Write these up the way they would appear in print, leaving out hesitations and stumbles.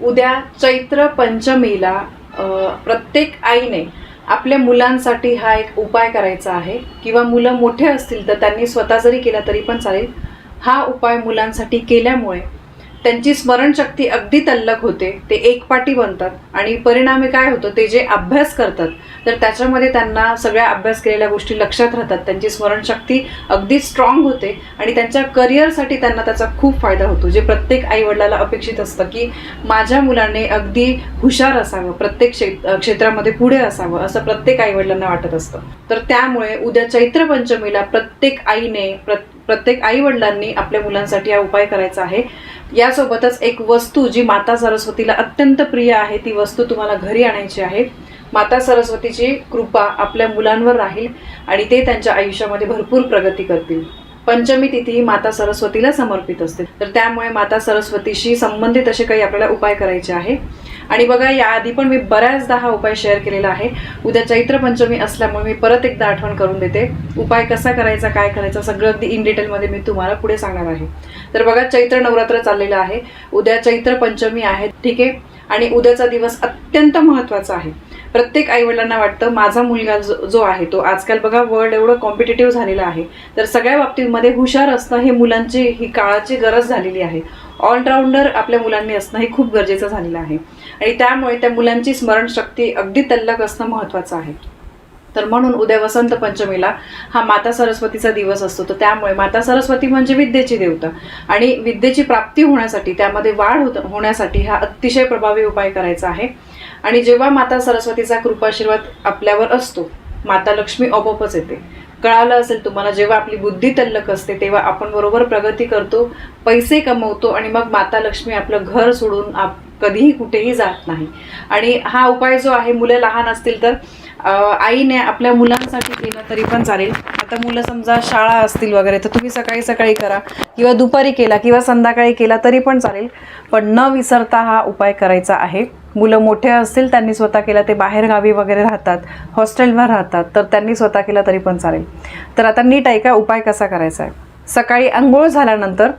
उद्या चैत्र पंचमीला प्रत्येक आईने आपल्या मुलांसाठी हा एक उपाय करायचा आहे किंवा मुलं मोठे असतील तर त्यांनी स्वतः जरी केला तरी पण चालेल। हा उपाय मुलांसाठी केल्यामुळे त्यांची स्मरणशक्ती अगदी तल्लख होते, ते एकपाटी बनतात आणि परिणामी काय होतं, ते जे अभ्यास करतात तर त्याच्यामध्ये त्यांना सगळ्या अभ्यास केलेल्या गोष्टी लक्षात राहतात, त्यांची स्मरणशक्ती अगदी स्ट्रॉंग होते आणि त्यांच्या करिअरसाठी त्यांना त्याचा खूप फायदा होतो। जे प्रत्येक आईवडिलाला अपेक्षित असतं की माझ्या मुलाने अगदी हुशार असावं, प्रत्येक क्षेत्रामध्ये पुढे असावं असं प्रत्येक आईवडिलांना वाटत असतं। तर त्यामुळे उद्या चैत्र पंचमीला प्रत्येक आईने प्रत्येक आईवडिलांनी आपल्या मुलांसाठी हा उपाय करायचा आहे। यासोबतच एक वस्तू जी माता सरस्वतीला अत्यंत प्रिय आहे ती वस्तू तुम्हाला घरी आणायची आहे। माता सरस्वतीची कृपा आपल्या मुलांवर राहील आणि ते त्यांच्या आयुष्यामध्ये भरपूर प्रगती करतील। पंचमी तिथी ही माता सरस्वतीला समर्पित असते, तर त्यामुळे माता सरस्वतीशी संबंधित असे काही आपल्याला उपाय करायचे आहे। आणि बघा, याआधी पण मी बऱ्याचदा हा उपाय शेअर केलेला आहे। उद्या चैत्र पंचमी असल्यामुळे मी परत एकदा आठवण करून देते, उपाय कसा करायचा, काय करायचं सगळं अगदी इन डिटेलमध्ये मी तुम्हाला पुढे सांगणार आहे। तर बघा, चैत्र नवरात्र चाललेलं आहे, उद्या चैत्र पंचमी आहे, ठीक आहे। आणि उद्याचा दिवस अत्यंत महत्त्वाचा आहे। प्रत्येक आईवडिलांना वाटतं माझा मुलगा जो आहे तो आजकाल बघा वर्ल्ड एवढं कॉम्पिटिटिव्ह झालेलं आहे, तर सगळ्या बाबतींमध्ये हुशार असणं हे मुलांची ही काळाची गरज झालेली आहे। ऑलराऊंडर आपल्या मुलांनी असणं हे खूप गरजेचं झालेलं आहे आणि त्यामुळे त्या मुलांची स्मरणशक्ती अगदी तल्लख असणं महत्त्वाचं आहे। तर म्हणून उद्या वसंत पंचमीला हा माता सरस्वतीचा दिवस असतो, तर त्यामुळे माता सरस्वती म्हणजे विद्येची देवता आणि विद्येची प्राप्ती होण्यासाठी, त्यामध्ये वाढ होण्यासाठी हा अतिशय प्रभावी उपाय करायचा आहे। आणि जेव्हा माता सरस्वतीचा कृपाशीर्वाद आपल्यावर असतो, माता लक्ष्मी आपोआपच येते। कळालं असेल तुम्हाला, जेव्हा आपली बुद्धी तल्लख असते तेव्हा आपण बरोबर प्रगती करतो, पैसे कमवतो आणि मग माता लक्ष्मी आपलं घर सोडून कधीही कुठेही जात नाही। आणि हा उपाय जो आहे, मुलं लहान असतील तर आईने आपल्या मुलांसाठी केलं तरी पण चालेल। आता मुलं समजा शाळा असतील वगैरे तर तुम्ही सकाळी सकाळी करा किंवा दुपारी केला किंवा संध्याकाळी केला तरी पण चालेल, पण न विसरता हा उपाय करायचा आहे। मुलं मोठे असतील, त्यांनी स्वतः केला, ते बाहेर गावी वगैरे राहतात, हॉस्टेलवर राहतात, तर त्यांनी स्वतः केला तरी पण चालेल। तर आता नीट ऐका उपाय कसा करायचा आहे। सकाळी अंघोळ झाल्यानंतर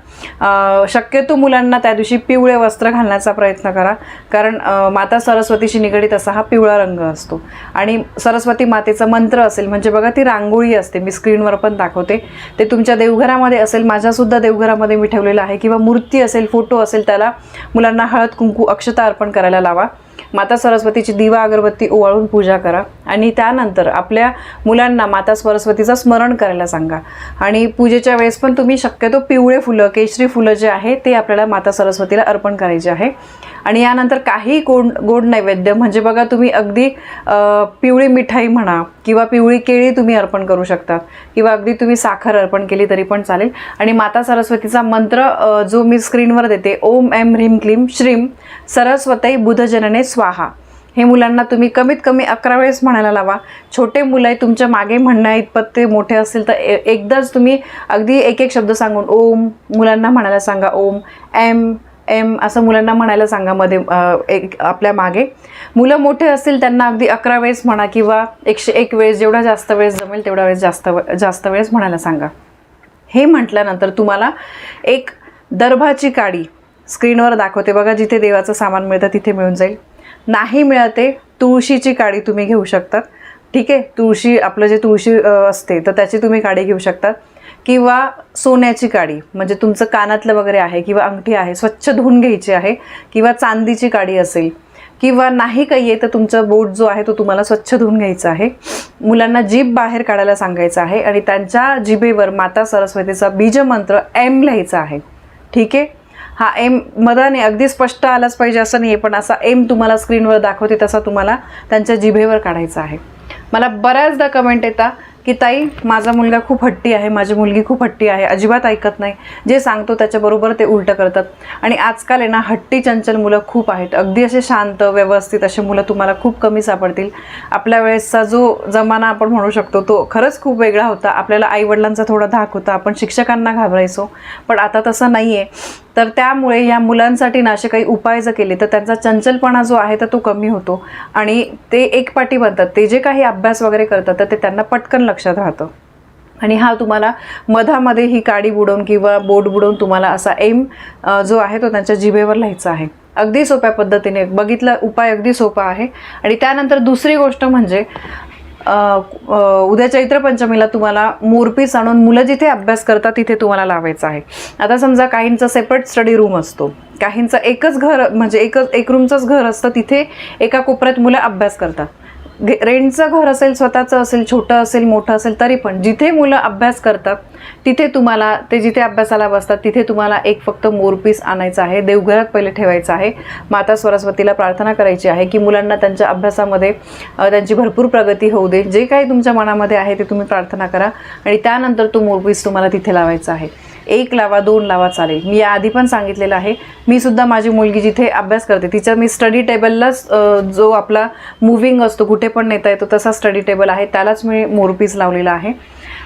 शक्यतो मुलांना त्या दिवशी पिवळे वस्त्र घालण्याचा प्रयत्न करा, कारण माता सरस्वतीशी निगडीत असा हा पिवळा रंग असतो। आणि सरस्वती मातेचा मंत्र असेल, म्हणजे बघा ती रांगोळी असते, मी स्क्रीनवर पण दाखवते, ते तुमच्या देवघरामध्ये असेल, माझ्यासुद्धा देवघरामध्ये मी ठेवलेलं आहे, किंवा मूर्ती असेल, फोटो असेल, त्याला मुलांना हळद कुंकू अक्षता अर्पण करायला लावा। माता सरस्वतीची दिवा अगरबत्ती ओवाळून पूजा करा आणि त्यानंतर आपल्या मुलांना माता सरस्वतीचं स्मरण करायला सांगा। आणि पूजेच्या वेळेस पण तुम्ही शक्यतो पिवळे फुलं, केशरी फुलं जे आहे ते आपल्याला माता सरस्वतीला अर्पण करायचे आहे। आणि यानंतर काही गोड नैवेद्य, म्हणजे बघा तुम्ही अगदी पिवळी मिठाई म्हणा किंवा पिवळी केळी तुम्ही अर्पण करू शकता, किंवा अगदी तुम्ही साखर अर्पण केली तरी पण चालेल। आणि माता सरस्वतीचा मंत्र जो मी स्क्रीनवर देते, ओम ऐं ह्रीं क्लीं श्रीं सरस्वती बुधजनने स्वाहा, हे मुलांना तुम्ही कमीत कमी 11 वेळेस म्हणायला लावा। छोटे मुलं तुमच्या मागे म्हणण्या इतपत ते मोठे असतील तर एकदाच तुम्ही अगदी एक एक शब्द सांगून ओम मुलांना म्हणायला सांगा, ओम एम एम असं मुलांना म्हणायला सांगा मध्ये आपल्या मागे। मुलं मोठे असतील त्यांना अगदी 11 वेळेस म्हणा किंवा 101 वेळेस, जेवढा जास्त वेळेस जमेल तेवढा वेळेस जास्त वेळेस म्हणायला सांगा। हे म्हटल्यानंतर तुम्हाला एक दर्भाची काडी स्क्रीनवर दाखवते बघा, जिथे देवाचं सामान मिळतं तिथे मिळून जाईल। नाही मिळते तुळशीची काडी तुम्ही घेऊ शकतात, ठीक आहे। तुळशी, आपलं जे तुळशी असते तर त्याची तुम्ही काडी घेऊ शकतात, किंवा सोन्याची काडी, म्हणजे तुमचं कानातलं वगैरे आहे किंवा अंगठी आहे स्वच्छ धुवून घ्यायची आहे, किंवा चांदीची काडी असेल, किंवा नाही काही आहे तर तुमचा बोट जो आहे तो तुम्हाला स्वच्छ धुवून घ्यायचा आहे। मुलांना जीभ बाहेर काढायला सांगायचं आहे आणि त्यांच्या जिभेवर माता सरस्वतीचा बीजमंत्र एम लिहायचा आहे, ठीक आहे। हा एम मधाने अगदी स्पष्ट आलाच पाहिजे असं नाही, पण असा एम तुम्हाला स्क्रीनवर दाखवते तसा तुम्हाला त्यांच्या जिभेवर काढायचा आहे। मला बऱ्याचदा कमेंट येतात की ताई माझा मुलगा खूप हट्टी आहे, माझी मुलगी खूप हट्टी आहे, अजिबात ऐकत नाही, जे सांगतो त्याच्याबरोबर ते उलटं करतात। आणि आजकाल आहे ना हट्टी चंचल मुलं खूप आहेत, अगदी असे शांत व्यवस्थित असे मुलं तुम्हाला खूप कमी सापडतील। आपल्या वेळेसचा जो जमाना आपण म्हणू शकतो तो खरंच खूप वेगळा होता। आपल्याला आईवडिलांचा थोडा धाक होता, आपण शिक्षकांना घाबरायचो, पण आता तसं नाही आहे। तर त्यामुळे या मुलांसाठी ना असे काही उपाय जर केले तर त्यांचा चंचलपणा जो आहे तर तो कमी होतो आणि ते एकपाटी बनतात। ते जे काही अभ्यास वगैरे करतात तर ते त्यांना पटकन लक्षात राहतं। आणि हा तुम्हाला मधामध्ये ही काडी बुडवून किंवा बोट बुडवून तुम्हाला असा एम जो आहे तो त्यांच्या जिभेवर लिहायचा आहे. अगदी सोप्या पद्धतीने बघितला उपाय, अगदी सोपा आहे. आणि त्यानंतर दुसरी गोष्ट म्हणजे उद्या चैत्र पंचमीला तुम्हाला मोरपीस आणून मुलं जिथे अभ्यास करतात तिथे तुम्हाला लावायचं आहे. आता समजा काहींचा सेपरेट स्टडी रूम असतो, काहींचं एकच घर म्हणजे एक रूमचंच घर असतं, तिथे एका कोपऱ्यात मुलं अभ्यास करतात. रेंटचं घर असेल, स्वतःचं असेल, छोटं असेल, मोठं असेल, तरी पण जिथे मुलं अभ्यास करतात तिथे तुम्हाला ते जिथे अभ्यासाला बसतात तिथे तुम्हाला एक फक्त मोरपीस आणायचं आहे. देवघरात पहिले ठेवायचं आहे. माता सरस्वतीला प्रार्थना करायची आहे की मुलांना त्यांच्या अभ्यासामध्ये त्यांची भरपूर प्रगती होऊ दे. जे काही तुमच्या मनामध्ये आहे ते तुम्ही प्रार्थना करा आणि त्यानंतर तो मोरपीस तुम्हाला तिथे लावायचा आहे. 1 लावा, 2 लावा, चालेल. मी आधी पण सांगितलेलं आहे. मी सुद्धा माझी मुलगी जिथे अभ्यास करते तिच्या मी स्टडी टेबललाच जो आपला मूव्हिंग असतो, कुठे पण नेता येतो तसा स्टडी टेबल आहे, त्यालाच मी मोरपीस लावलेला आहे.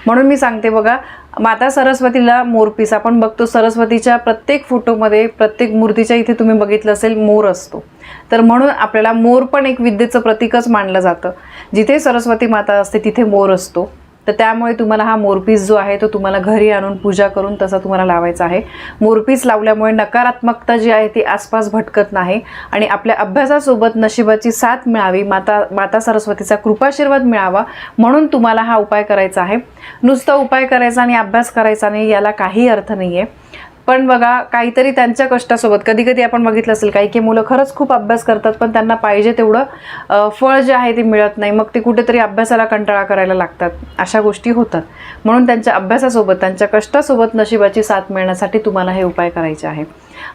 म्हणून मी सांगते बघा, माता सरस्वतीला मोरपीस आपण बघतो. सरस्वतीच्या प्रत्येक फोटोमध्ये, प्रत्येक मूर्तीच्या इथे तुम्ही बघितलं असेल मोर असतो. तर म्हणून आपल्याला मोर पण एक विद्येचं प्रतीकच मानलं जातं. जिथे सरस्वती माता असते तिथे मोर असतो. तर त्यामुळे तुम्हाला हा मोरपीस जो आहे तो तुम्हाला घरी आणून पूजा करून तसा तुम्हाला लावायचा आहे. मोरपीस लावल्यामुळे नकारात्मकता जी आहे ती आसपास भटकत नाही आणि आपल्या अभ्यासासोबत नशिबाची साथ मिळावी, माता सरस्वतीचा कृपाशीर्वाद मिळावा म्हणून तुम्हाला हा उपाय करायचा आहे. नुसता उपाय करायचा आणि अभ्यास करायचा नाही याला काही अर्थ नाही आहे. पण बघा, काहीतरी त्यांच्या कष्टासोबत कधी कधी आपण बघितलं असेल काही मुलं खरंच खूप अभ्यास करतात पण त्यांना पाहिजे तेवढं फळ जे आहे ते मिळत नाही. मग ते कुठेतरी अभ्यासाला कंटाळा करायला लागतात. अशा गोष्टी होतात. म्हणून त्यांच्या अभ्यासासोबत, त्यांच्या कष्टासोबत नशिबाची साथ मिळण्यासाठी तुम्हाला हे उपाय करायचे आहे.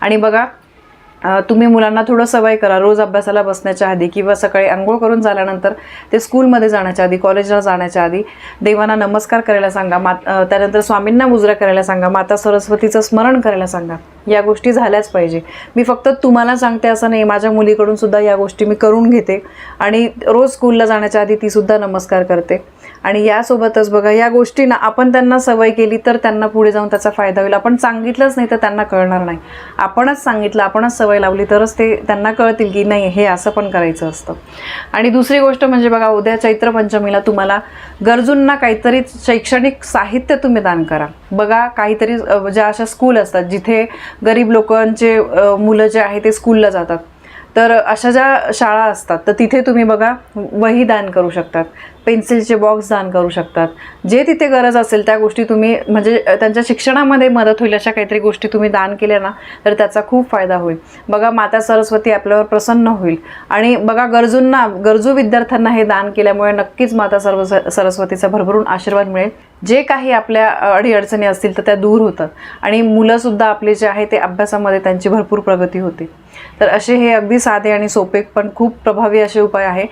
आणि बघा, तुम्ही मुलांना थोडं सवय करा. रोज अभ्यासाला बसण्याच्या आधी किंवा सकाळी अंघोळ करून झाल्यानंतर ते स्कूलमध्ये जाण्याच्या आधी, कॉलेजला जाण्याच्या आधी देवांना नमस्कार करायला सांगा. त्यानंतर स्वामींना मुजरा करायला सांगा. माता सरस्वतीचं स्मरण करायला सांगा. या गोष्टी झाल्याच पाहिजे. मी फक्त तुम्हाला सांगते असं नाही, माझ्या मुलीकडून सुद्धा या गोष्टी मी करून घेते आणि रोज स्कूलला जाण्याच्या आधी ती सुद्धा नमस्कार करते. आणि यासोबतच बघा, या गोष्टींना आपण त्यांना सवय केली तर त्यांना पुढे जाऊन त्याचा फायदा होईल. आपण सांगितलंच नाही तर त्यांना कळणार नाही. आपणच सांगितलं, आपणच सवय लावली तरच ते त्यांना कळतील की नाही, हे असं पण करायचं असतं. आणि दुसरी गोष्ट म्हणजे बघा, उद्या चैत्र पंचमीला तुम्हाला गरजूंना काहीतरी शैक्षणिक साहित्य तुम्ही दान करा. बघा, काहीतरी ज्या अशा स्कूल असतात जिथे गरीब लोकांचे मुलं जे आहे ते स्कूलला जातात, तर अशा ज्या शाळा असतात तर तिथे तुम्ही बघा वही दान करू शकतात, पेन्सिलचे बॉक्स दान करू शकतात. जे तिथे गरज असेल त्या गोष्टी तुम्ही, म्हणजे त्यांच्या शिक्षणामध्ये मदत होईल अशा काहीतरी गोष्टी तुम्ही दान केल्या ना तर त्याचा खूप फायदा होईल. बघा, माता सरस्वती आपल्यावर प्रसन्न होईल. आणि बघा, गरजू विद्यार्थ्यांना हे दान केल्यामुळे नक्कीच माता सरस्वतीचा भरभरून आशीर्वाद मिळेल. जे काही आपल्या अडीअडचणी असतील तर त्या दूर होतात आणि मुलंसुद्धा आपले जे आहे ते अभ्यासामध्ये त्यांची भरपूर प्रगती होते. तर असे हे अगदी साधे आणि सोपे पण खूप प्रभावी असे उपाय आहे.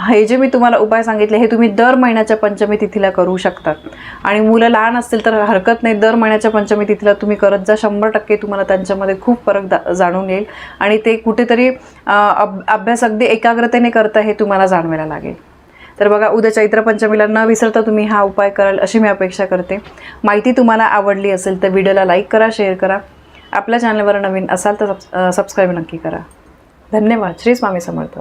हे जे मी तुम्हाला उपाय सांगितले हे तुम्ही दर महिन्याच्या पंचमी तिथीला करू शकतात. आणि मुलं लहान असतील तर हरकत नाही, दर महिन्याच्या पंचमी तिथीला तुम्ही करत जा. 100% तुम्हाला त्यांच्यामध्ये खूप फरक जाणून येईल आणि ते कुठेतरी अभ्यास अगदी एकाग्रतेने करता हे तुम्हाला जाणवायला लागेल. तर बघा, उद्या चैत्र पंचमीला न विसरता तुम्ही हा उपाय कराल अशी मी अपेक्षा करते. माहिती तुम्हाला आवडली असेल तर व्हिडिओला लाईक करा, शेअर करा. आपल्या चॅनलवर नवीन असाल तर सबस्क्राईब नक्की करा. धन्यवाद. श्री स्वामी समर्थ.